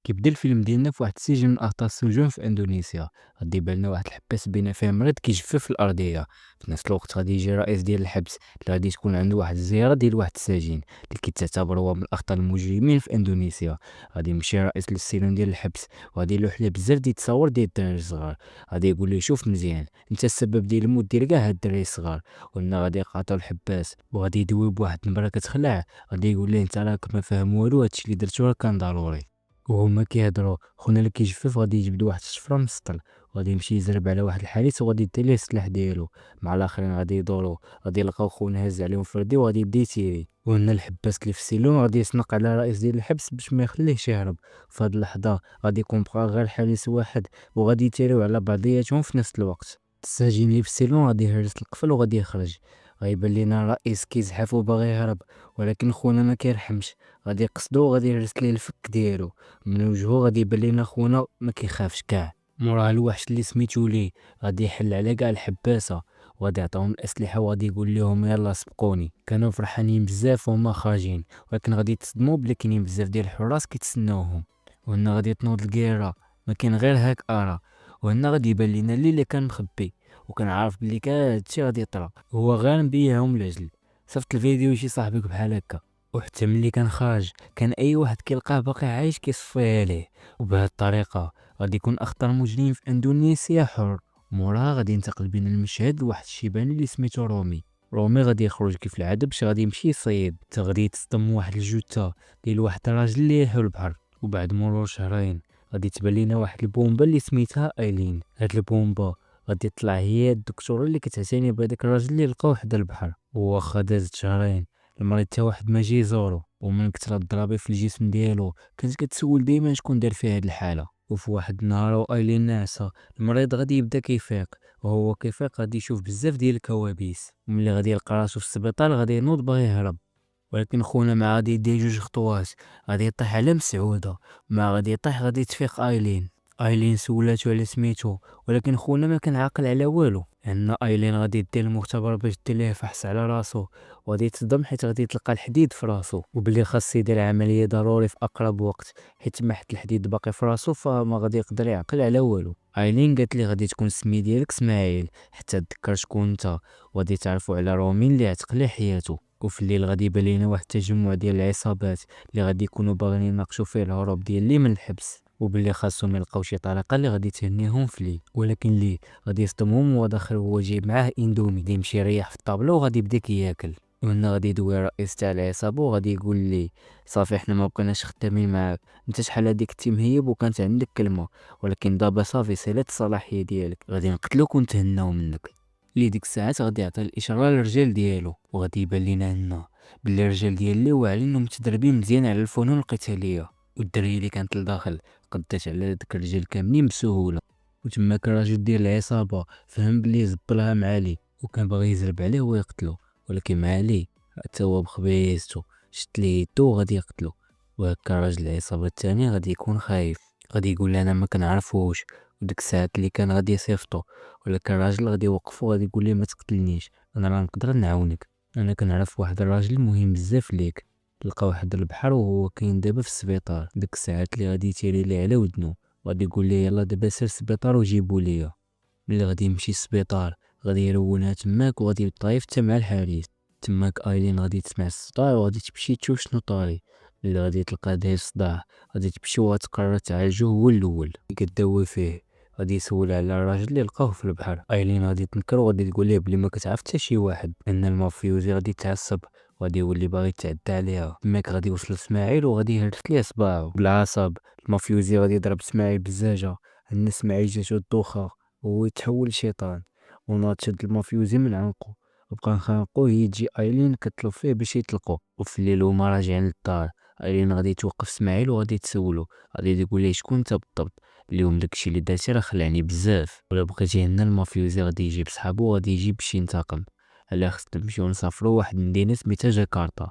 كيبدا الفيلم ديالنا في واحد السجن من أخطار السجون في إندونيسيا. غادي يبان لنا واحد الحباس بين فيه مريض كيجفف في الأرضية. في نفس الوقت غادي يجي الرئيس ديال الحبس اللي غادي تكون عنده واحد الزيارة ديال واحد السجين اللي كيتعتبر هو من أخطر المجرمين في إندونيسيا. غادي يمشي الرئيس للسجن ديال الحبس وغادي يلوح ليه بزاف ديال التصاور ديال الدراري الصغار. غادي يقول ليه شوف مزيان انت السبب ديال الموت ديال كاع هاد الدراري الصغار. وهنا غادي يقاطعو الحباس وغادي يدوي بواحد النبرة كتخلع. غادي يقول ليه انت راك ما فاهم والو، هادشي اللي درتو راه كان ضروري. وهما كيهضروا خونا اللي كيجفف غادي يجبد واحد الشفره من السطل وغادي يمشي يزرب على واحد الحارس وغادي يدي ليه السلاح ديالو. مع الاخرين غادي يدوروا غادي يلقاو خونا هاز عليهم فردي وغادي يبدا يتيري. وهنا الحباس اللي في السيلون غادي يسنق على الرئيس ديال الحبس باش ما يخليهش يهرب. في هاد اللحظه غادي يكون بقى غير حارس واحد وغادي يتيريو على بعضياتهم في نفس الوقت. السجين اللي في السيلون غادي يهرس القفل وغادي يخرج. غيبان لينا الرئيس كيزحف وباغي يهرب، ولكن خونا ما كيرحمش. غادي يقصدو وغادي يهرس ليه الفك ديالو. من وجهه غادي يبان لينا خونا ما كيخافش كاع. موراها الوحش اللي سميتو ليه غادي يحل على كاع الحباسه وغادي يعطيهم الاسلحه وغادي يقول لهم يلا سبقوني. كانوا فرحانين بزاف وهما خارجين، ولكن غادي يتصدموا بلي كاينين بزاف ديال الحراس كيتسناوهم. وهنا غادي تنوض الكيره، ما كاين غير هاك ارا. وهنا غادي يبان لينا اللي كان مخبي وكان عارف بلي كاع هادشي غادي يطرا، هو غير مبيعهم العجل. صيفط الفيديو شي صاحبك بحال هكا. وحتى ملي كان خارج كان اي واحد كيلقاه باقي عايش كيصفيه عليه. وبهذه الطريقه غادي يكون اخطر مجرم في اندونيسيا حر. موراها غادي ينتقل بين المشهد لواحد الشيباني اللي سميتو رومي غادي يخرج كيف العاده باش غادي يمشي يصيد. حتى غادي يتصدم واحد الجثه ديال واحد الراجل اللي يحيو البحر. وبعد مرور شهرين غادي تبان لينا واحد البومبا اللي سميتها ايلين. هاد البومبا غادي تطلع هي الدكتوره اللي كتعتني بهذاك الراجل اللي لقاوه حدا البحر. وواخا دازت شهرين المريض تا واحد ما جي يزورو، ومن كثرة الضرابي في الجسم ديالو كانت كتسول ديما شكون دار فيه هاد الحالة. وفي واحد النهار وايلين ناعسة المريض غادي يبدا كيفيق، وهو كيفيق غادي يشوف بزاف ديال الكوابيس. وملي غادي يلقى راسو في السبيطار غادي ينوض باغي يهرب، ولكن خونا ما غادي يدير جوج خطوات غادي يطيح على مسعودة. ما غادي يطيح غادي تفيق ايلين سولاتو على سميتو، ولكن خونا ما كان عاقل على والو. ان ايلين غادي دير المختبر باش دير ليه فحص على راسو، وغادي تصدم حيت غادي تلقى الحديد في راسو وبلي خاص يدير عمليه ضروري في اقرب وقت، حيت ما حيت الحديد باقي في راسو فما غادي يقدر يعقل على والو. ايلين قالت لي غادي تكون السمي ديالك اسماعيل حتى تذكر شكون انت، وغادي تعرفوا على رومين اللي عتق ليه حياته. وفي الليل غادي يبان لينا واحد التجمع ديال العصابات اللي غادي يكونوا باغيين يناقشوا فيه الهروب ديال لي من الحبس، وباللي خاصهم يلقاو شي طريقه اللي غادي تهنيهم في لي. ولكن لي غادي يصدمهم وهو داخل هو جايب معاه اندومي غادي يمشي يريح في الطابلو وغادي يبدا كياكل. وهنا غادي يدوي الرئيس تاع العصابه وغادي يقول لي صافي حنا ما بقيناش خدامين معاك، انت شحال هاديك كنتي مهيب وكانت عندك كلمه، ولكن دابا صافي سالات الصلاحيه ديالك، غادي نقتلوك ونتهناو منك. لي ديك الساعات غادي يعطي الاشاره للرجال ديالو وغادي يبان لينا هنا بلي الرجال ديال لي واعرين ومتدربين مزيان على الفنون القتاليه. والدريه اللي كانت لداخل قدات على داك الرجال كاملين بسهوله. وتماك الراجل ديال العصابه فهم بلي زبلها مع لي وكان باغي يزرب عليه ويقتلو، ولكن مع لي حتى هو بخبيزتو شت ليه يدو وغادي يقتلو. وهكا راجل العصابه الثاني غادي يكون خايف، غادي يقول انا ما كنعرفوش. وديك الساعات اللي كان غادي يصيفطو، ولكن الراجل غادي يوقفو غادي يقول ليه ما تقتلنيش، انا راه نقدر نعاونك، انا كنعرف واحد الراجل مهم بزاف ليك، لقى واحد البحر وهو كاين دابا في السبيطار. ديك الساعات اللي غادي يتيري ليه على ودنو غادي يقول ليه يلا دابا سير السبيطار وجيبو ليا. ملي غادي يمشي السبيطار غادي يرونها تماك وغادي يطايف حتى مع الحارس. تماك ايلين غادي تسمع الصداع وغادي تمشي تشوف شنو طاري. اللي غادي تلقى داير الصداع غادي تمشي وغتقرر تعالجو هو الاول. كداوي فيه غادي يسول على الراجل اللي لقاه في البحر. ايلين غادي تنكر وغادي تقول ليه بلي ما كتعرف حتى شي واحد، ان المافيوزي غادي يتعصب وغادي يولي باغي يتعدى عليها. تماك غادي يوصل اسماعيل وغادي يهرس ليه صباعو بالعصب. المافيوزي غادي يضرب اسماعيل بالزاجه، ان اسماعيل جاتو الدوخه وهو يتحول لشيطان. وناض شد المافيوزي من عنقو وبقى نخانقو، هي تجي ايلين كتطلب فيه باش يطلقو. وفي الليل هما راجعين للدار ايلين غادي توقف اسماعيل وغادي تسولو، غادي تقول ليه شكون انت بالضبط، اليوم داكشي اللي درتي راه خلعني بزاف، ولا بغيتي هنا المافيوزي غادي يجيب صحابو وغادي يجي باش ينتقم. على خصنا نمشيو نسافرو واحد المدينه سميتها جاكرتا،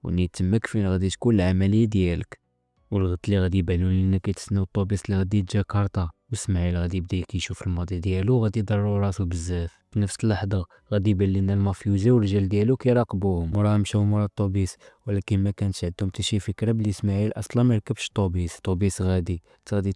ونيت تماك فين غادي تكون العمليه ديالك. والغد اللي غادي يبانو لينا كيتسناو الطوبيس اللي غادي يجاكرتا وإسماعيل غادي يبدا كيشوف الماضي ديالو وغادي يضرو راسو بزاف. في نفس اللحظة غادي يبان لينا المافيوزي والرجال ديالو كيراقبوهم. موراها مشاو مورا الطوبيس، ولكن ما كانش عندهم حتى شي فكرة بلي إسماعيل أصلا ما ركبش الطوبيس غادي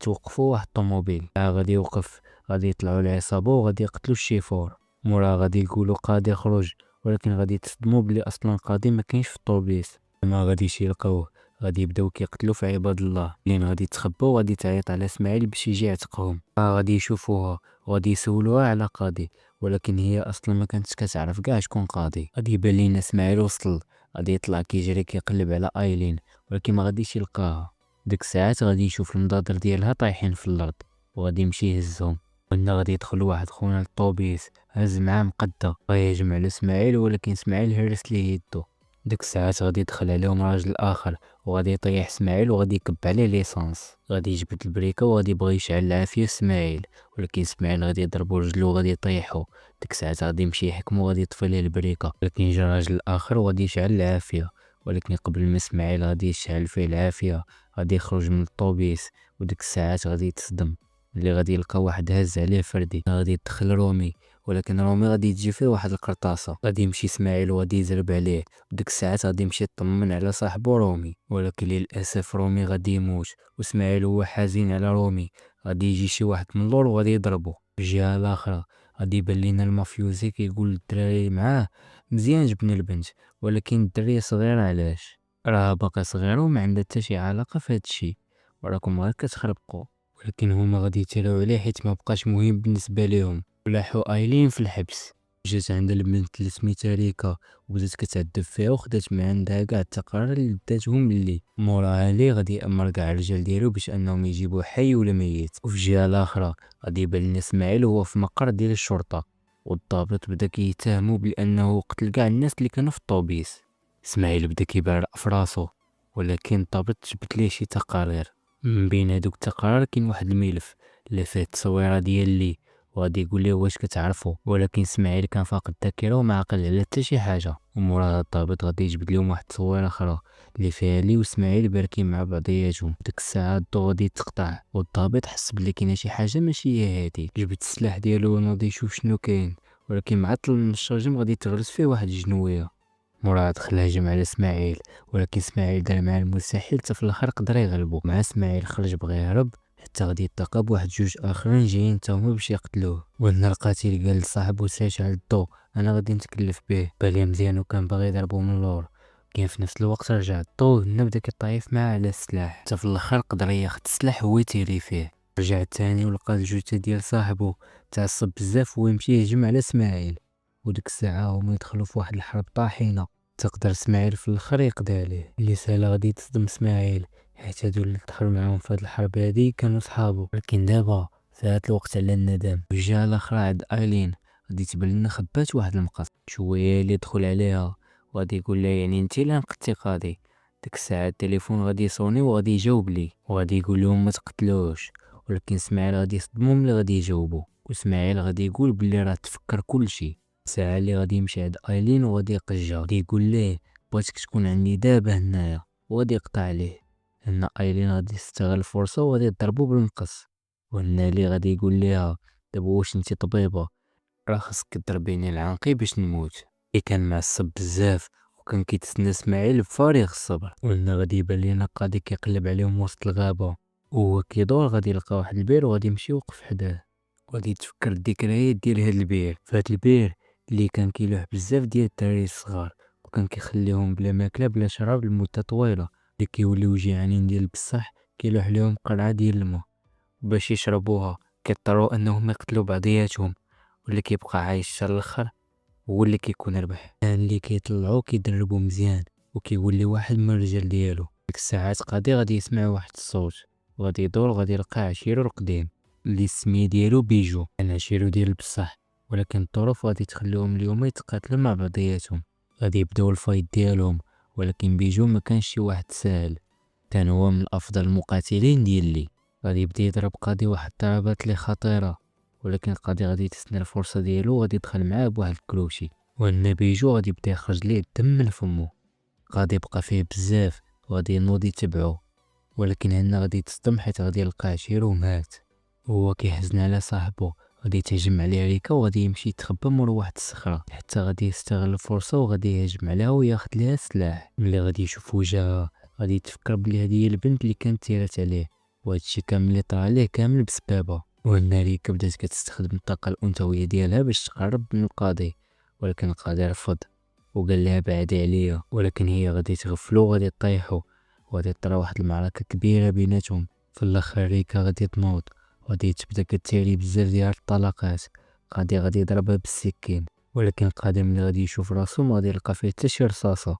توقفوا واحد الطوموبيل غادي يوقف. غادي يطلعوا العصابة وغادي يقتلوا الشيفور. موراها غادي يقولوا قاضي خرج، ولكن غادي يتصدموا بلي أصلا قاضي ما كاينش في الطوبيس. ما غاديش يلقاوه، غادي يبداو كيقتلوا في عباد الله لين غادي يتخباو وغادي تعيط على اسماعيل باش يجي يعتقهم. غادي يشوفوها وغادي يسولوها على قاضي، ولكن هي اصلا ما كانتش كتعرف كاع شكون قاضي. غادي يبان لينا اسماعيل وصل، غادي يطلع كيجري كيقلب على ايلين ولكن ما غاديش يلقاها. ديك الساعات غادي يشوف المناظر ديالها طايحين في الارض وغادي يمشي يهزهم. قلنا غادي يدخل واحد خونا للطوبيس هز معاه مقدة غيهجم على اسماعيل، ولكن اسماعيل هرس ليه يدو. ديك الساعات غادي يدخل عليهم راجل اخر وغادي يطيح اسماعيل وغادي يكب عليه ليسانس. غادي يجبد البريكه وغادي يبغي يشعل العافيه اسماعيل، ولكن اسماعيل غادي يضربو رجلو وغادي يطيحو. ديك الساعات غادي يمشي يحكمو وغادي يطفي ليه البريكه، ولكن جا راجل اخر وغادي يشعل العافيه. ولكن قبل ما اسماعيل غادي يشعل فيه العافيه غادي يخرج من الطوبيس. وديك الساعات غادي يتصدم اللي غادي يلقى واحد هاز عليه فردي. غادي يدخل رومي، ولكن رومي غادي تجي فيه واحد القرطاسه. غادي يمشي اسماعيل وغادي يزرب عليه. وديك الساعات غادي يمشي يطمن على صاحبو رومي، ولكن للاسف رومي غادي يموت. واسماعيل هو حزين على رومي. غادي يجي شي واحد من اللور وغادي يضربو. في الجهه الاخرى غادي يبان لينا المافيوزي كيقول للدراري معاه مزيان جبنا البنت، ولكن الدريه صغيره علاش؟ راها باقا صغيره وما عندها حتى شي علاقه في هادشي، وراكم غير كتخربقوا. ولكن هما غادي يتلاو عليه حيت ما بقاش مهم بالنسبه ليهم. ولاحوا ايلين في الحبس. جات عند البنت اللي سميتها ريكا وبدات كتعذب فيها وخدات من عندها كاع التقارير اللي داتهم اللي موراها لي غادي يامر كاع الرجال ديالو باش انهم يجيبوه حي ولا ميت. وفي الجهه الاخرى غادي يبان لنا اسماعيل هو في مقر ديال الشرطه، والضابط بدا كيتهمو بانه قتل كاع الناس اللي كانوا في الطوبيس. اسماعيل بدا كيبرق في راسو، ولكن الضابط جبد ليه شي تقارير. من بين هادوك التقارير كاين واحد الملف اللي فيه التصويره ديال لي، وغادي يقول ليه واش كتعرفو. ولكن اسماعيل كان فاقد الذاكره وما عقل على حتى شي حاجه. ومورا الضابط غادي يجبد لهم واحد التصويره اخرى اللي فيها لي واسماعيل باركين مع بعضياتهم. ديك الساعه الضو غادي يتقطع والضابط حس بلي كاينه شي حاجه ماشي هي هادي. جبد السلاح ديالو ونوض يشوف شنو كاين، ولكن مع طل من الشرجم غادي تغرس فيه واحد الجنويه. مورا دخل هجم على اسماعيل، ولكن اسماعيل دار معاه المستحيل حتى في الاخر قدر يغلبو. مع اسماعيل خرج بغى يهرب حتى غادي يلتقى بواحد جوج اخرين جايين تا هما باش يقتلوه. وهنا القاتل قال لصاحبو سير على الضو انا غادي نتكلف به. بالي مزيان وكان باغي يضربو من اللور، كاين في نفس الوقت رجع الضو هنا بدا كيطايف معاه على السلاح حتى في الاخر قدر ياخد السلاح هو يتيري فيه. رجع الثاني ولقى الجثه ديال صاحبو، تعصب بزاف ويمشي يهجم على اسماعيل. وديك الساعه هما يدخلوا في واحد الحرب طاحنه تقدر اسماعيل في الاخر يقضي عليه. اللي سالا غادي تصدم اسماعيل حيت هادو اللي دخل معاهم في هاد الحرب هادي كانوا صحابو. ولكن دابا فات الوقت على الندم. الجهه الاخرى عند ايلين غادي تبان لنا خبات واحد المقص شويه اللي يدخل عليها وغادي يقول لها يعني انت اللي نقدتي قاضي. ديك الساعه التليفون غادي يصوني وغادي يجاوب لي وغادي يقول لهم ما تقتلوش. ولكن اسماعيل غادي يصدمو ملي غادي يجاوبو، واسماعيل غادي يقول بلي راه تفكر كلشي. الساعه اللي غادي يمشي عند ايلين وغادي يقجع، غادي يقول ليه بغيتك تكون عندي دابا هنايا، وغادي يقطع عليه. هنا ايلين غادي تستغل الفرصه وغادي تضربو بالمقص. وهنا اللي غادي يقول ليها دابا واش انت طبيبه راه خاصك تضربيني العنقي باش نموت. كان معصب بزاف وكان كيتسنى اسماعيل بفارغ الصبر. وهنا غادي يبان لينا قاضي كيقلب عليهم وسط الغابه، وهو كيدور غادي يلقى واحد البير وغادي يمشي يوقف حداه. وغادي يتفكر الذكريات ديال هاد البير. فهاد البير اللي كان كيلوح بزاف ديال الدراري الصغار وكان كيخليهم بلا ماكله بلا شراب لمده طويله، اللي كيوليو جيعانين ديال بصح كيلوح ليهم قرعه ديال الماء باش يشربوها. كيضطروا انهم يقتلوا بعضياتهم، واللي كيبقى عايش حتى الاخر هو اللي كيكون ربح. كان اللي كيطلعو كيدربو مزيان وكيولي واحد من الرجال ديالو. ديك الساعات قاضي غادي يسمع واحد الصوت وغادي يدور وغادي يلقى عشيرو القديم اللي السميه ديالو بيجو. كان عشيرو ديال بصح، ولكن الظروف غادي تخليهم اليوم يتقاتلوا مع بعضياتهم. غادي يبداو الفايت ديالهم، ولكن بيجو ما كانش شي واحد ساهل، كان هو من افضل المقاتلين ديال لي. غادي يبدا يضرب قاضي واحد الضربات اللي خطيره، ولكن قاضي غادي يتسنى الفرصه ديالو وغادي يدخل معاه بواحد الكروشي. وهنا بيجو غادي يبدا يخرج ليه الدم من فمو. غادي يبقى فيه بزاف وغادي ينوض يتبعو، ولكن هنا غادي تصدم حيت غادي يلقى عشيرو مات. وهو كيحزن على صاحبو غادي تهجم عليه ريكا وغادي يمشي يتخبى مورا واحد الصخرة حتى غادي يستغل الفرصة وغادي يهجم عليها وياخد ليها السلاح. ملي غادي يشوف وجهها غادي يتفكر بلي هذه هي البنت اللي كانت تيرات عليه وهادشي كامل اللي طرا عليه كامل بسبابها. وهنا ريكا بدات كتستخدم الطاقة الأنثوية ديالها باش تقرب من القاضي ولكن القاضي رفض وقال لها بعدي عليا ولكن هي غادي تغفلو وغادي طيحو وغادي طرا واحد المعركة كبيرة بيناتهم. في الاخر ريكا غادي تنوض وغادي تبدا كتيري بزاف ديال الطلقات. غادي يضربها بالسكين ولكن القاضي ملي غادي يشوف راسو ما غادي يلقى فيه حتى شي رصاصة.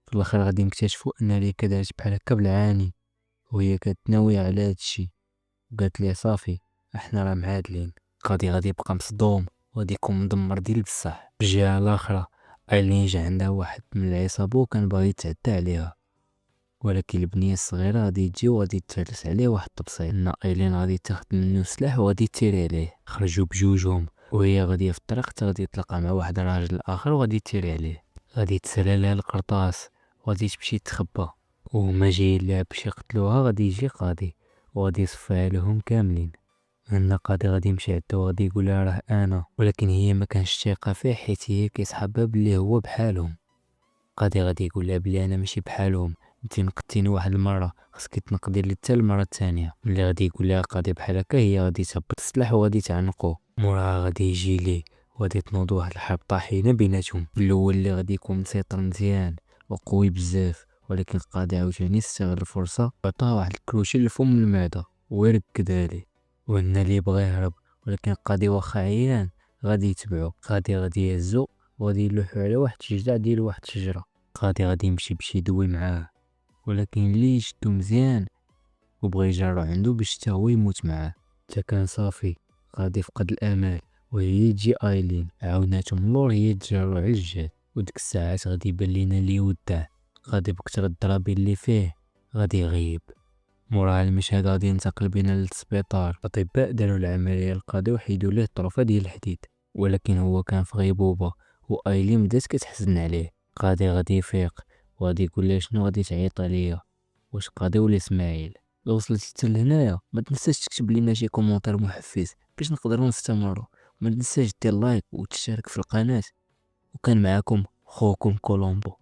في الاخر غادي نكتشفوا ان ريكا دارت بحال هكا بالعاني وهي كتناوية على هادشي وقالت ليه صافي احنا راه معادلين. القاضي غادي يبقى مصدوم وغادي يكون مدمر ديال بصح. بالجهة الاخرى ايلين جا عندها واحد من العصابة وكان باغي يتعدى عليها ولكن البنية الصغيرة غادي تجي وغادي تهرس عليه واحد التبسيط ان ايلين غادي تاخد منو سلاح وغادي تيري عليه. خرجوا بجوجهم وهي غادية في الطريق حتى غادي تلقى مع واحد الراجل اخر وغادي تيري عليه. غادي تسالى لها القرطاس وغادي تمشي تخبى وهما جايين لها باش يقتلوها. غادي يجي قاضي وغادي يصفيها لهم كاملين. عندنا قاضي غادي يمشي عندها وغادي يقول لها راه انا ولكن هي ما كانش ثقه فيه حيت هي كيصحابها بلي هو بحالهم. قاضي غادي يقول لها بلي انا ماشي بحالهم انت نقدتيني واحد المره خصك تنقدي لي حتى المره الثانيه. ملي غادي يقول لها قاضي بحال هكا هي غادي تهبط السلاح وغادي تعانقو. موراها غادي يجي ليه وغادي تنوض واحد الحرب طاحينه بيناتهم. الاول اللي غادي يكون مسيطر مزيان وقوي بزاف ولكن القاضي عاوتاني استغل الفرصه وعطاه واحد الكروشي لفم المعده ويركد عليه. وهنا اللي بغى يهرب ولكن القاضي واخا عيان غادي يتبعو. القاضي غادي يهزو وغادي يلوحو على واحد الجذع ديال واحد الشجره. القاضي غادي يمشي باش يدوي معاه ولكن اللي شدو مزيان وبغى يجرو عنده باش حتى هو يموت معاه. حتى كان صافي غادي فقد الامل وهي تجي ايلين عاوناتهم اللور هي تجرو على الجهاد. وديك الساعات غادي يبان لينا اللي وداه. غادي بكثر الضرابين اللي فيه غادي يغيب. موراها المشهد غادي ينتقل بينا للسبيطار. الاطباء داروا العمليه للقاضي وحيدوا ليه الطرفه ديال الحديد ولكن هو كان في غيبوبه وايلين بدات كتحزن عليه. القاضي غادي يفيق وغادي يقول لها شنو غادي تعيط عليا واش قاضي ولا اسماعيل. لو وصلتي حتى لهنايا ما تنساش تكتب لينا شي كومونتير محفز باش نقدروا نستمروا. ما تنساش دير لايك وتشترك في القناه. وكان معكم خوكم كولومبو.